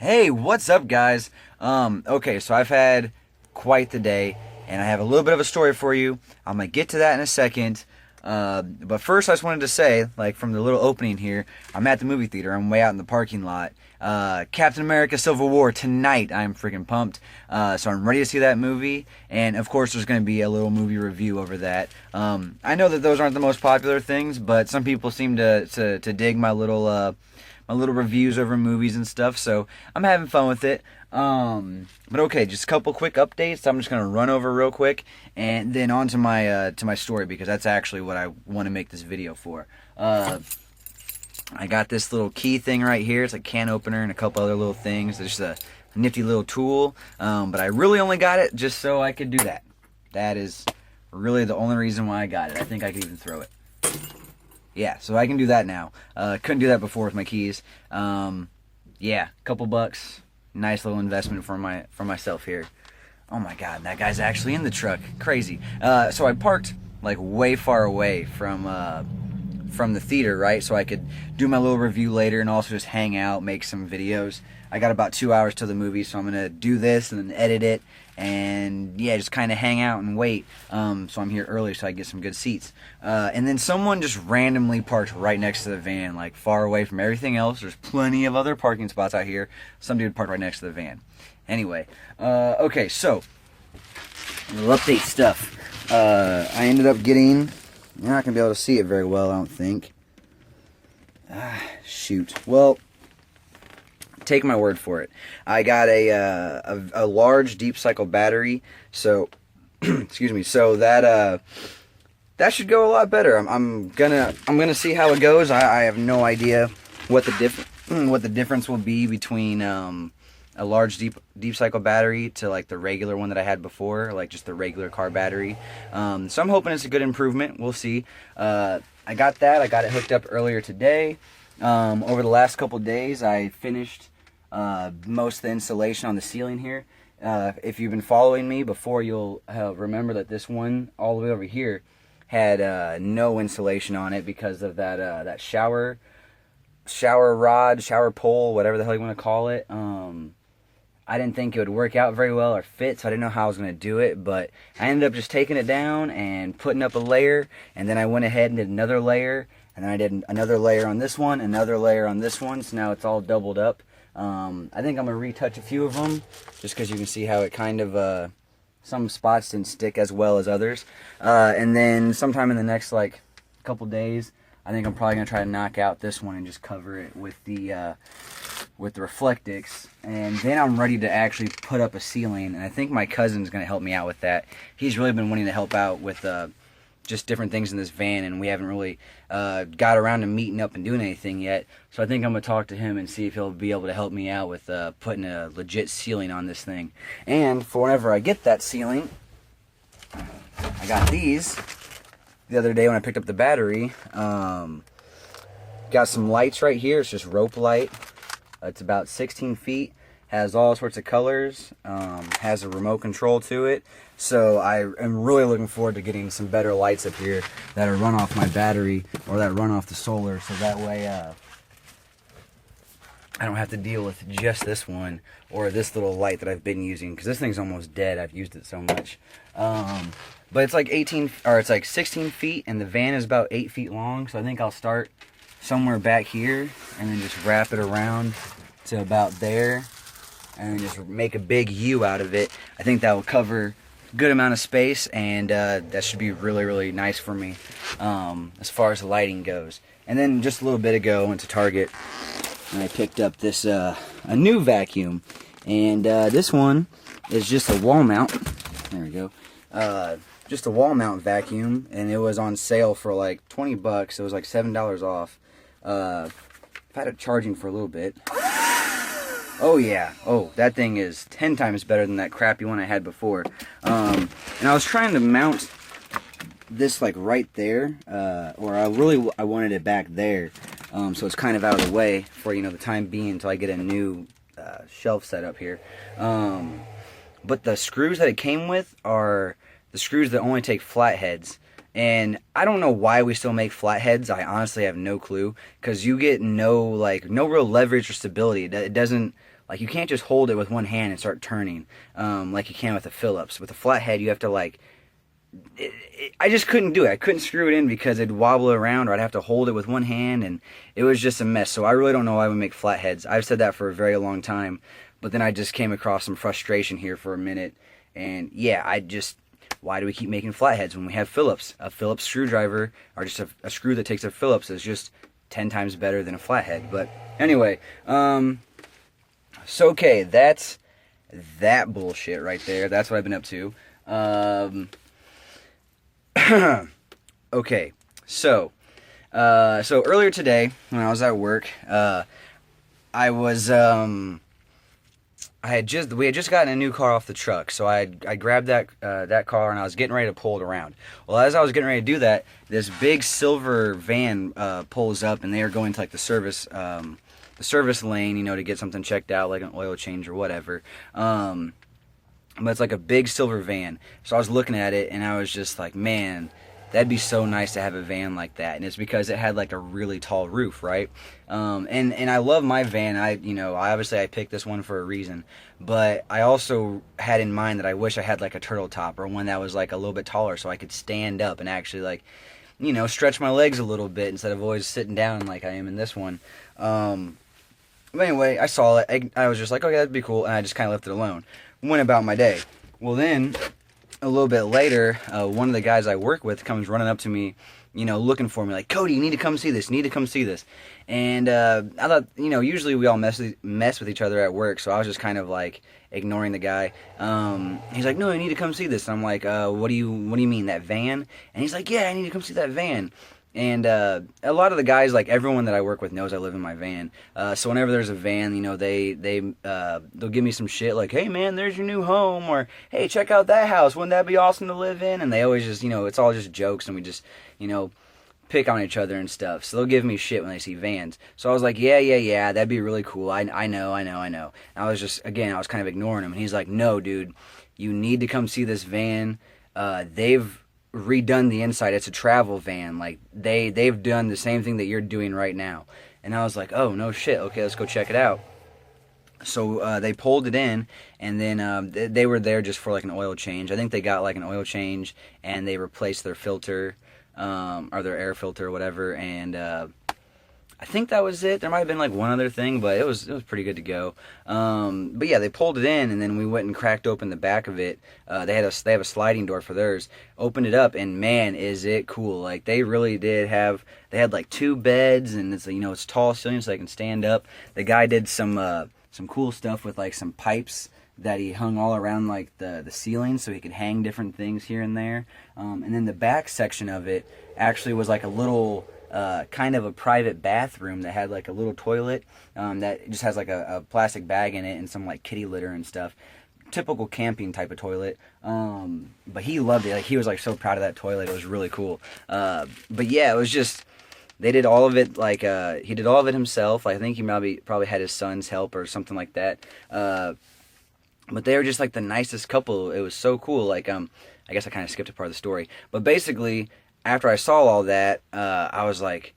Hey, what's up, guys? Okay, so I've had quite the day, and I have a little bit of a story for you. I'm gonna get to that in a second. But first, I just wanted to say, like, from the little opening here, I'm at the movie theater. I'm way out in the parking lot. Captain America: Civil War tonight. I'm freaking pumped. So I'm ready to see that movie, and of course, there's gonna be a little movie review over that. I know that those aren't the most popular things, but some people seem to dig my little reviews over movies and stuff, so I'm having fun with it. But okay, just a couple quick updates. I'm just gonna run over real quick, and then on to my story, because that's actually what I want to make this video for. I got this little key thing right here. It's a can opener and a couple other little things. It's just a nifty little tool, but I really only got it just so I could do that. That is really the only reason why I got it. I think I could even throw it. Yeah, so I can do that now. Couldn't do that before with my keys. Yeah, couple bucks. Nice little investment for myself here. Oh my god, that guy's actually in the truck. Crazy. So I parked like way far away from the theater, right? So I could do my little review later and also just hang out, make some videos. I got about 2 hours till the movie, so I'm gonna do this and then edit it, and yeah, just kind of hang out and wait. So I'm here early so I get some good seats. And then someone just randomly parked right next to the van, like far away from everything else. There's plenty of other parking spots out here. Some dude parked right next to the van. Anyway, okay, so little update stuff. I ended up getting. You're not gonna be able to see it very well, I don't think. Shoot. Well, take my word for it. I got a large deep cycle battery, so excuse me. So that should go a lot better. I'm gonna see how it goes. I have no idea what the difference will be between a large deep cycle battery to like the regular one that I had before, like just the regular car battery. So I'm hoping it's a good improvement. We'll see. I got that. I got it hooked up earlier today. Over the last couple days, I finished most of the insulation on the ceiling here. If you've been following me before, you'll remember that this one all the way over here had no insulation on it because of that shower rod, shower pole, whatever the hell you want to call it. I didn't think it would work out very well or fit, so I didn't know how I was going to do it, but I ended up just taking it down and putting up a layer, and then I went ahead and did another layer, and then I did another layer on this one, another layer on this one, so now it's all doubled up. I think I'm going to retouch a few of them, just because you can see how it kind of, some spots didn't stick as well as others. And then sometime in the next, like, couple days, I think I'm probably going to try to knock out this one and just cover it with the Reflectix. And then I'm ready to actually put up a ceiling, and I think my cousin's going to help me out with that. He's really been wanting to help out with just different things in this van, and we haven't really got around to meeting up and doing anything yet. So I think I'm going to talk to him and see if he'll be able to help me out with putting a legit ceiling on this thing. And for whenever I get that ceiling, I got these the other day when I picked up the battery. Got some lights right here. It's just rope light. It's about 16 feet. Has all sorts of colors. Has a remote control to it. So I am really looking forward to getting some better lights up here that run off my battery or that run off the solar. So that way I don't have to deal with just this one or this little light that I've been using, because this thing's almost dead. I've used it so much. But it's like 16 feet, and the van is about 8 feet long. So I think I'll start somewhere back here and then just wrap it around to about there and then just make a big U out of it. I think that will cover a good amount of space, and that should be really, really nice for me as far as the lighting goes. And then just a little bit ago I went to Target and I picked up this a new vacuum, and this one is just a wall mount. There we go. Just a wall mount vacuum, and it was on sale for like 20 bucks. It was like $7 off. I've had it charging for a little bit. Oh yeah, oh, that thing is 10 times better than that crappy one I had before. And I was trying to mount this like right there, or I wanted it back there, so it's kind of out of the way for, you know, the time being until I get a new shelf set up here. But the screws that it came with are the screws that only take flatheads. And I don't know why we still make flatheads. I honestly have no clue, because you get no real leverage or stability. It doesn't Like, you can't just hold it with one hand and start turning like you can with a Phillips. With a flathead, you have to, like, I just couldn't do it. I couldn't screw it in because it'd wobble around, or I'd have to hold it with one hand, and it was just a mess. So I really don't know why we make flatheads. I've said that for a very long time, but then I just came across some frustration here for a minute, and yeah, why do we keep making flatheads when we have Phillips? A Phillips screwdriver, or just a screw that takes a Phillips, is just 10 times better than a flathead. But anyway, so okay, that's that bullshit right there. That's what I've been up to. Okay, so earlier today when I was at work, we had just gotten a new car off the truck, so I grabbed that car and I was getting ready to pull it around. Well, as I was getting ready to do that, this big silver van pulls up, and they are going to like the service lane, you know, to get something checked out, like an oil change or whatever. But it's like a big silver van. So I was looking at it, and I was just like, man, that'd be so nice to have a van like that. And it's because it had like a really tall roof, right? And I love my van. I obviously I picked this one for a reason, but I also had in mind that I wish I had like a turtle top, or one that was like a little bit taller, so I could stand up and actually, like, you know, stretch my legs a little bit instead of always sitting down like I am in this one. But anyway, I saw it. I was just like, okay, that'd be cool, and I just kind of left it alone. Went about my day. Well, then a little bit later, one of the guys I work with comes running up to me, you know, looking for me, like, Cody, you need to come see this. You need to come see this. And I thought, you know, usually we all mess with each other at work, so I was just kind of like ignoring the guy. He's like, no, you need to come see this. And I'm like, what do you mean, that van? And he's like, yeah, I need to come see that van. And a lot of the guys, like everyone that I work with, knows I live in my van. So whenever there's a van, you know, they'll give me some shit like, hey man, there's your new home, or hey, check out that house, wouldn't that be awesome to live in? And they always just, you know, it's all just jokes, and we just, you know, pick on each other and stuff. So they'll give me shit when they see vans. So I was like, yeah, that'd be really cool. I know. And I was just, again, I was kind of ignoring him. And he's like, no, dude, you need to come see this van. They've redone the inside. It's a travel van. Like, they've done the same thing that you're doing right now. And I was like, oh, no shit. Okay, let's go check it out. So they pulled it in, and then they were there just for like an oil change. I think they got like an oil change, and they replaced their filter, or their air filter or whatever, and I think that was it. There might have been like one other thing, but it was pretty good to go. But yeah, they pulled it in, and then we went and cracked open the back of it. They have a sliding door for theirs. Opened it up, and man, is it cool! Like, they really did have. They had like 2 beds, and it's, you know, it's tall ceilings so they can stand up. The guy did some cool stuff with like some pipes that he hung all around like the ceiling, so he could hang different things here and there. And then the back section of it actually was like a little. Kind of a private bathroom that had like a little toilet that just has like a plastic bag in it and some like kitty litter and stuff. Typical camping type of toilet. But he loved it. Like, he was like so proud of that toilet. It was really cool. But yeah, it was just, they did all of it, like he did all of it himself. I think he probably had his son's help or something like that. But they were just like the nicest couple. It was so cool. Like, I guess I kind of skipped a part of the story. But basically, after I saw all that, I was like,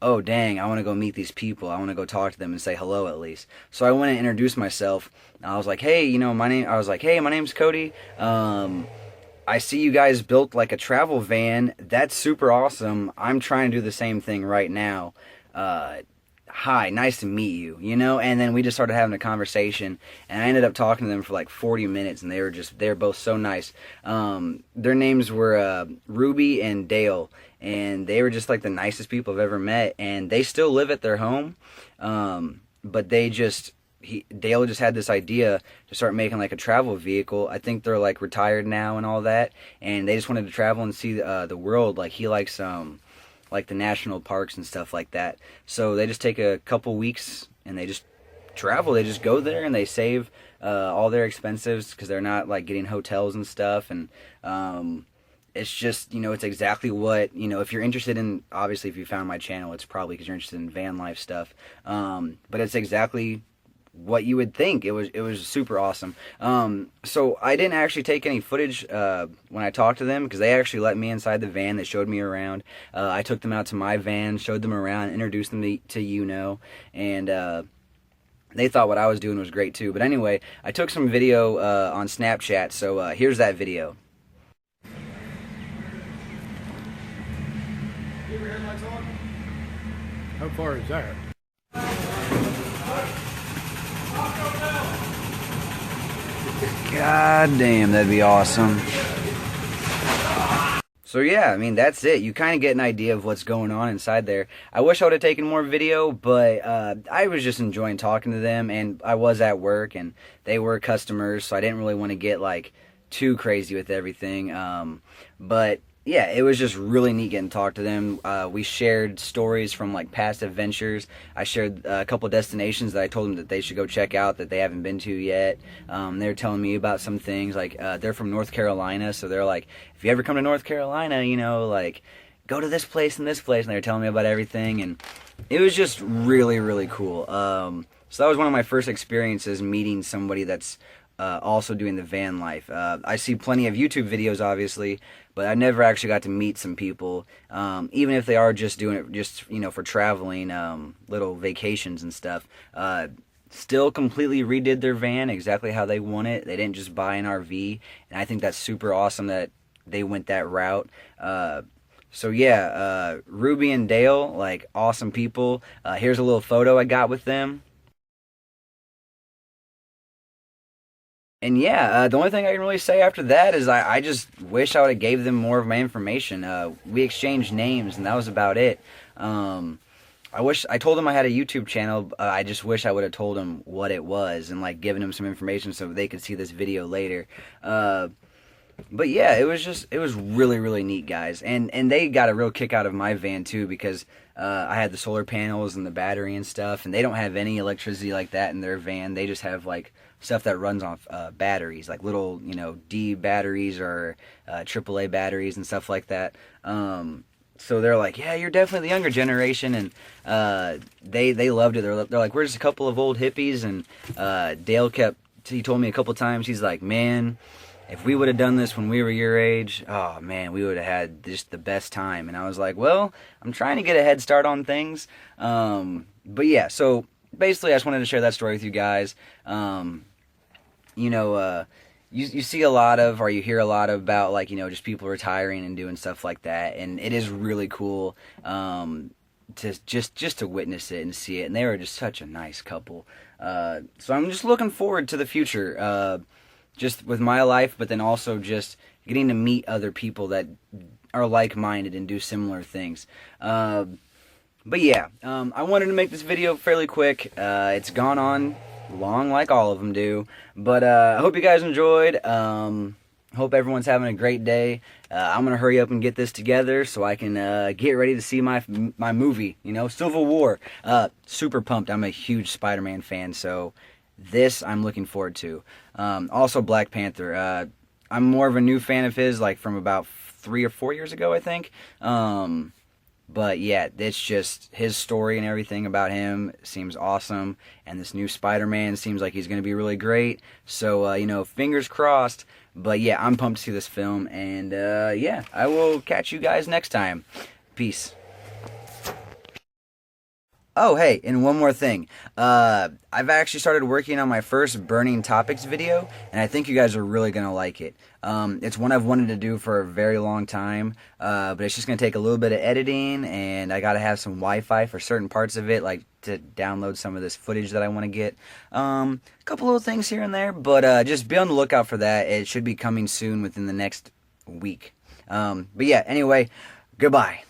oh, dang, I want to go meet these people. I want to go talk to them and say hello at least. So I went and introduced myself. I was like, hey, you know, my name's Cody. I see you guys built like a travel van. That's super awesome. I'm trying to do the same thing right now. Hi, nice to meet you, you know? And then we just started having a conversation, and I ended up talking to them for like 40 minutes, and they were both so nice. Their names were Ruby and Dale, and they were just like the nicest people I've ever met, and they still live at their home, but Dale just had this idea to start making like a travel vehicle. I think they're like retired now and all that, and they just wanted to travel and see the world. Like, he likes like the national parks and stuff like that. So they just take a couple weeks and they just travel. They just go there and they save all their expenses because they're not like getting hotels and stuff. And it's just, you know, it's exactly what, you know, if you're interested in, obviously if you found my channel, it's probably because you're interested in van life stuff. But it's exactly what you would think. It was super awesome. So I didn't actually take any footage when I talked to them, because they actually let me inside the van. They showed me around. I took them out to my van, showed them around, introduced them to and they thought what I was doing was great too. But anyway, I took some video on Snapchat, so here's that video. You ever heard my talk? How far is that? God damn, that'd be awesome. So yeah, I mean, that's it. You kind of get an idea of what's going on inside there. I wish I would have taken more video, but I was just enjoying talking to them, and I was at work, and they were customers, so I didn't really want to get, like, too crazy with everything. But yeah, it was just really neat getting to talk to them. We shared stories from like past adventures. I shared a couple destinations that I told them that they should go check out that they haven't been to yet. They were telling me about some things, like they're from North Carolina, so they're like, if you ever come to North Carolina, you know, like, go to this place and this place, and they were telling me about everything, and it was just really, really cool. So that was one of my first experiences meeting somebody that's also doing the van life. I see plenty of YouTube videos, obviously, but I never actually got to meet some people, even if they are just doing it just, you know, for traveling, little vacations and stuff. Still completely redid their van exactly how they want it. They didn't just buy an RV, and I think that's super awesome that they went that route. So yeah, Ruby and Dale, like, awesome people. Here's a little photo I got with them. And yeah, the only thing I can really say after that is I just wish I would have gave them more of my information. We exchanged names, and that was about it. I told them I had a YouTube channel. I just wish I would have told them what it was and like given them some information so they could see this video later. But yeah, it was really, really neat, guys. And they got a real kick out of my van too, because I had the solar panels and the battery and stuff, and they don't have any electricity like that in their van. They just have like stuff that runs off batteries, like little, you know, D batteries or AAA batteries and stuff like that. So they're like, yeah, you're definitely the younger generation, and they loved it. They're like, we're just a couple of old hippies, and he told me a couple times, he's like, man, if we would have done this when we were your age, oh man, we would have had just the best time. And I was like, well, I'm trying to get a head start on things. But yeah, so basically I just wanted to share that story with you guys. You know, you see a lot of, or you hear a lot about, like, you know, just people retiring and doing stuff like that, and it is really cool to just to witness it and see it. And they were just such a nice couple. So I'm just looking forward to the future, just with my life, but then also just getting to meet other people that are like-minded and do similar things. But yeah, I wanted to make this video fairly quick. It's gone on long like all of them do, but I hope you guys enjoyed. Hope everyone's having a great day. I'm gonna hurry up and get this together so I can get ready to see my movie, you know, Civil War. Super pumped. I'm a huge Spider-Man fan, so this I'm looking forward to. Also Black Panther. I'm more of a new fan of his, like from about 3 or 4 years ago, I think. But yeah, it's just his story and everything about him seems awesome, and this new Spider-Man seems like he's going to be really great. So, you know, fingers crossed. But yeah, I'm pumped to see this film, and yeah, I will catch you guys next time. Peace. Oh, hey, and one more thing. I've actually started working on my first Burning Topics video, and I think you guys are really going to like it. It's one I've wanted to do for a very long time, but it's just going to take a little bit of editing, and I got to have some Wi-Fi for certain parts of it, like to download some of this footage that I want to get. A couple little things here and there, but just be on the lookout for that. It should be coming soon within the next week. But yeah, anyway, goodbye.